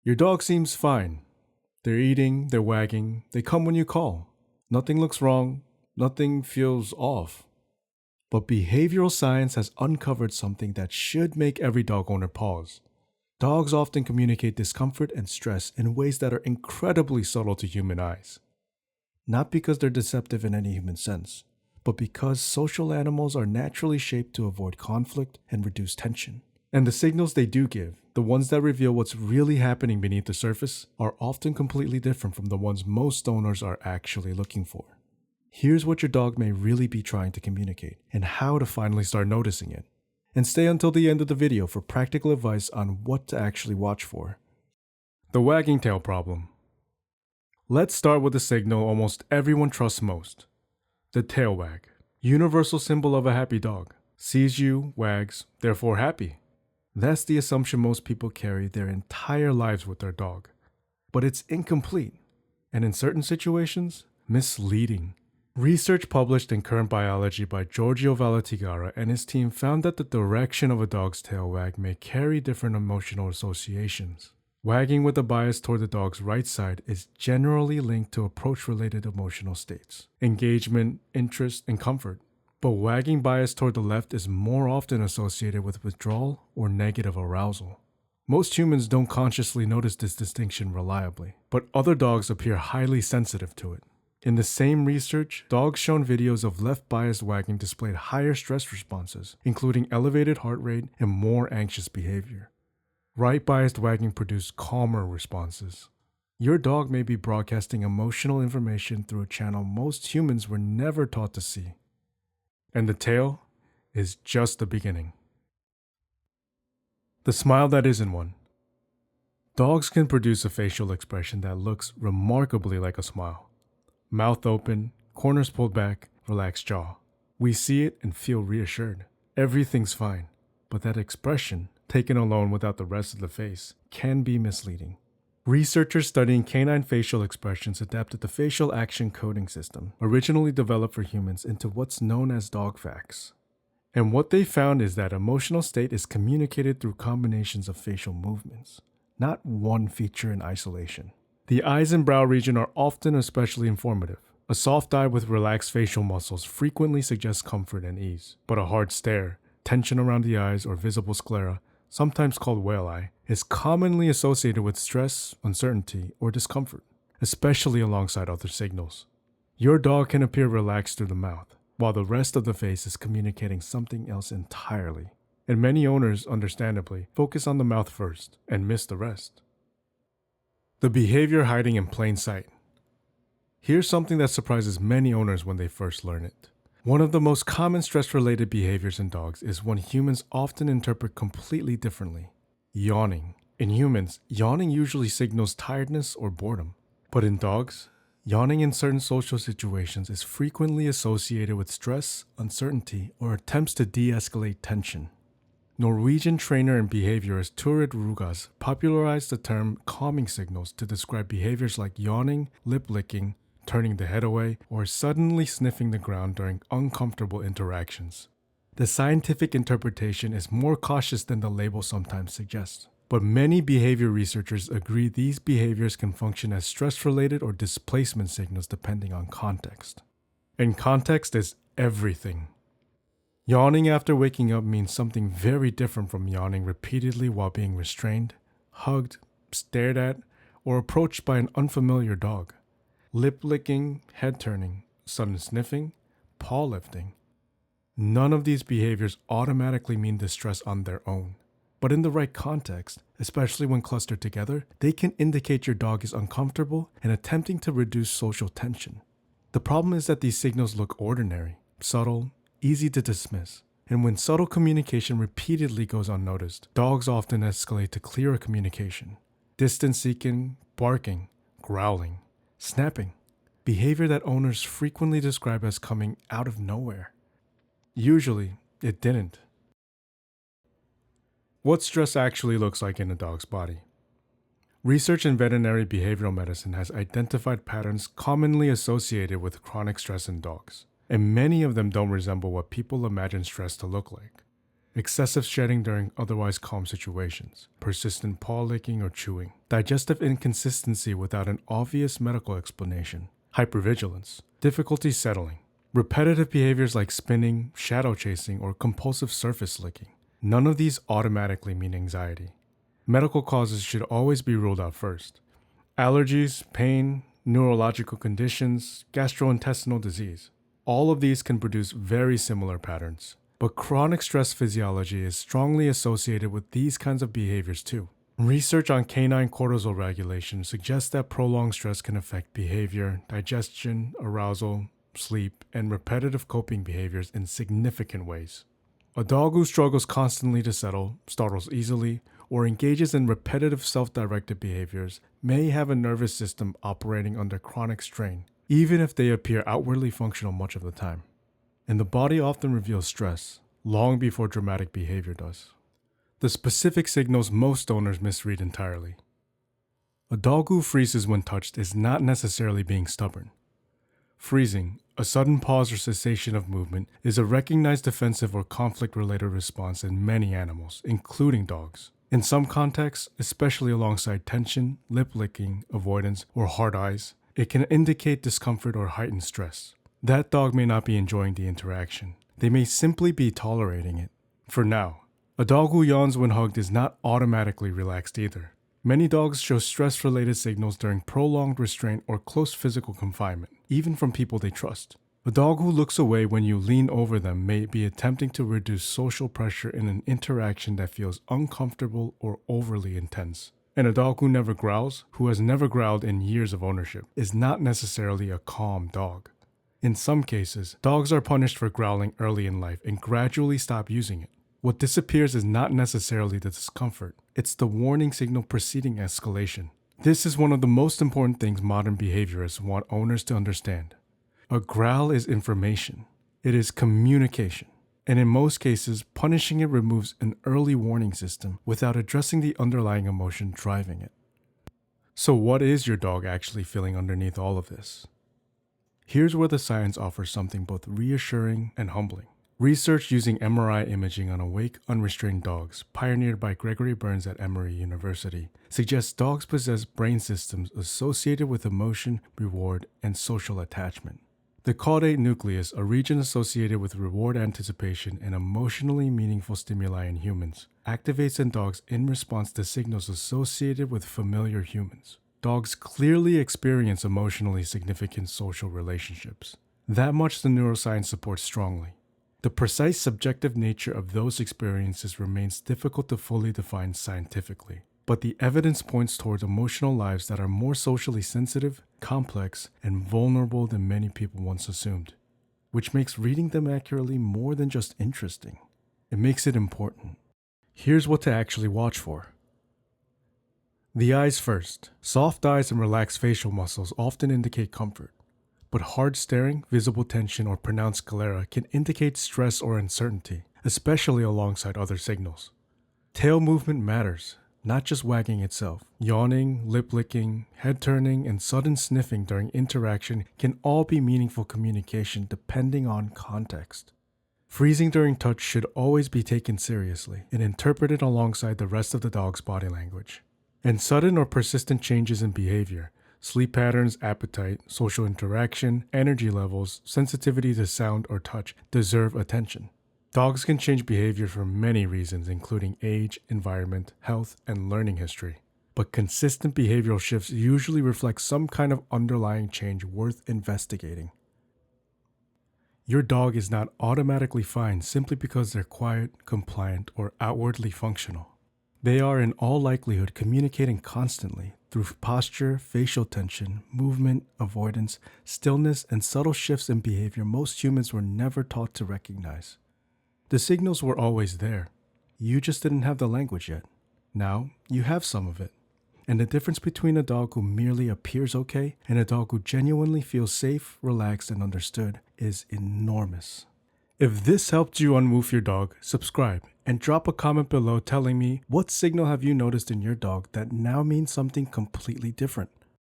Your dog seems fine. They're eating, they're wagging, they come when you call. Nothing looks wrong, nothing feels off. But behavioral science has uncovered something that should make every dog owner pause. Dogs often communicate discomfort and stress in ways that are incredibly subtle to human eyes. Not because they're deceptive in any human sense, but because social animals are naturally shaped to avoid conflict and reduce tension. And the signals they do give, the ones that reveal what's really happening beneath the surface, are often completely different from the ones most owners are actually looking for. Here's what your dog may really be trying to communicate, and how to finally start noticing it. And stay until the end of the video for practical advice on what to actually watch for. The wagging tail problem. Let's start with the signal almost everyone trusts most. The tail wag. Universal symbol of a happy dog. Sees you, wags, therefore happy. That's the assumption most people carry their entire lives with their dog. But it's incomplete, and in certain situations, misleading. Research published in Current Biology by Giorgio Valatigara and his team found that the direction of a dog's tail wag may carry different emotional associations. Wagging with a bias toward the dog's right side is generally linked to approach-related emotional states, engagement, interest, and comfort. But wagging bias toward the left is more often associated with withdrawal or negative arousal. Most humans don't consciously notice this distinction reliably, but other dogs appear highly sensitive to it. In the same research, dogs shown videos of left-biased wagging displayed higher stress responses, including elevated heart rate and more anxious behavior. Right-biased wagging produced calmer responses. Your dog may be broadcasting emotional information through a channel most humans were never taught to see. And the tail is just the beginning. The smile that isn't one. Dogs can produce a facial expression that looks remarkably like a smile. Mouth open, corners pulled back, relaxed jaw. We see it and feel reassured. Everything's fine. But that expression, taken alone without the rest of the face, can be misleading. Researchers studying canine facial expressions adapted the facial action coding system, originally developed for humans, into what's known as dog facts. And what they found is that emotional state is communicated through combinations of facial movements, not one feature in isolation. The eyes and brow region are often especially informative. A soft eye with relaxed facial muscles frequently suggests comfort and ease, but a hard stare, tension around the eyes, or visible sclera, sometimes called whale eye, is commonly associated with stress, uncertainty, or discomfort, especially alongside other signals. Your dog can appear relaxed through the mouth, while the rest of the face is communicating something else entirely. And many owners, understandably, focus on the mouth first and miss the rest. The behavior hiding in plain sight. Here's something that surprises many owners when they first learn it. One of the most common stress-related behaviors in dogs is one humans often interpret completely differently: yawning. In humans, yawning usually signals tiredness or boredom. But in dogs, yawning in certain social situations is frequently associated with stress, uncertainty, or attempts to de-escalate tension. Norwegian trainer and behaviorist Turid Rugas popularized the term calming signals to describe behaviors like yawning, lip licking, turning the head away, or suddenly sniffing the ground during uncomfortable interactions. The scientific interpretation is more cautious than the label sometimes suggests, but many behavior researchers agree these behaviors can function as stress-related or displacement signals depending on context. And context is everything. Yawning after waking up means something very different from yawning repeatedly while being restrained, hugged, stared at, or approached by an unfamiliar dog. Lip licking, head turning, sudden sniffing, paw lifting. None of these behaviors automatically mean distress on their own. But in the right context, especially when clustered together, they can indicate your dog is uncomfortable and attempting to reduce social tension. The problem is that these signals look ordinary, subtle, easy to dismiss. And when subtle communication repeatedly goes unnoticed, dogs often escalate to clearer communication. Distance seeking, barking, growling, snapping. Behavior that owners frequently describe as coming out of nowhere. Usually, it didn't. What stress actually looks like in a dog's body. Research in veterinary behavioral medicine has identified patterns commonly associated with chronic stress in dogs, and many of them don't resemble what people imagine stress to look like. excessive shedding during otherwise calm situations, persistent paw licking or chewing, digestive inconsistency without an obvious medical explanation, hypervigilance, difficulty settling, repetitive behaviors like spinning, shadow chasing, or compulsive surface licking. None of these automatically mean anxiety. Medical causes should always be ruled out first. Allergies, pain, neurological conditions, gastrointestinal disease. All of these can produce very similar patterns. But chronic stress physiology is strongly associated with these kinds of behaviors too. Research on canine cortisol regulation suggests that prolonged stress can affect behavior, digestion, arousal, sleep, and repetitive coping behaviors in significant ways. A dog who struggles constantly to settle, startles easily, or engages in repetitive self-directed behaviors may have a nervous system operating under chronic strain, even if they appear outwardly functional much of the time. And the body often reveals stress long before dramatic behavior does. The specific signals most owners misread entirely. A dog who freezes when touched is not necessarily being stubborn. Freezing, a sudden pause or cessation of movement, is a recognized defensive or conflict-related response in many animals, including dogs. In some contexts, especially alongside tension, lip licking, avoidance, or hard eyes, it can indicate discomfort or heightened stress. That dog may not be enjoying the interaction. They may simply be tolerating it. For now, a dog who yawns when hugged is not automatically relaxed either. Many dogs show stress-related signals during prolonged restraint or close physical confinement, even from people they trust. A dog who looks away when you lean over them may be attempting to reduce social pressure in an interaction that feels uncomfortable or overly intense. And a dog who never growls, who has never growled in years of ownership, is not necessarily a calm dog. In some cases, dogs are punished for growling early in life and gradually stop using it. What disappears is not necessarily the discomfort, it's the warning signal preceding escalation. This is one of the most important things modern behaviorists want owners to understand. A growl is information. It is communication. And in most cases, punishing it removes an early warning system without addressing the underlying emotion driving it. So what is your dog actually feeling underneath all of this? Here's where the science offers something both reassuring and humbling. Research using MRI imaging on awake, unrestrained dogs, pioneered by Gregory Burns at Emory University, suggests dogs possess brain systems associated with emotion, reward, and social attachment. The caudate nucleus, a region associated with reward anticipation and emotionally meaningful stimuli in humans, activates in dogs in response to signals associated with familiar humans. Dogs clearly experience emotionally significant social relationships. That much the neuroscience supports strongly. The precise subjective nature of those experiences remains difficult to fully define scientifically, but the evidence points towards emotional lives that are more socially sensitive, complex, and vulnerable than many people once assumed, which makes reading them accurately more than just interesting. It makes it important. Here's what to actually watch for. The eyes first. Soft eyes and relaxed facial muscles often indicate comfort, but hard staring, visible tension, or pronounced sclera can indicate stress or uncertainty, especially alongside other signals. Tail movement matters, not just wagging itself. Yawning, lip licking, head turning, and sudden sniffing during interaction can all be meaningful communication depending on context. Freezing during touch should always be taken seriously and interpreted alongside the rest of the dog's body language. And sudden or persistent changes in behavior, sleep patterns, appetite, social interaction, energy levels, sensitivity to sound or touch deserve attention. Dogs can change behavior for many reasons, including age, environment, health, and learning history. But consistent behavioral shifts usually reflect some kind of underlying change worth investigating. Your dog is not automatically fine simply because they're quiet, compliant, or outwardly functional. They are in all likelihood communicating constantly through posture, facial tension, movement, avoidance, stillness, and subtle shifts in behavior most humans were never taught to recognize. The signals were always there. You just didn't have the language yet. Now, you have some of it. And the difference between a dog who merely appears okay and a dog who genuinely feels safe, relaxed, and understood is enormous. If this helped you unwoof your dog, subscribe and drop a comment below telling me what signal have you noticed in your dog that now means something completely different.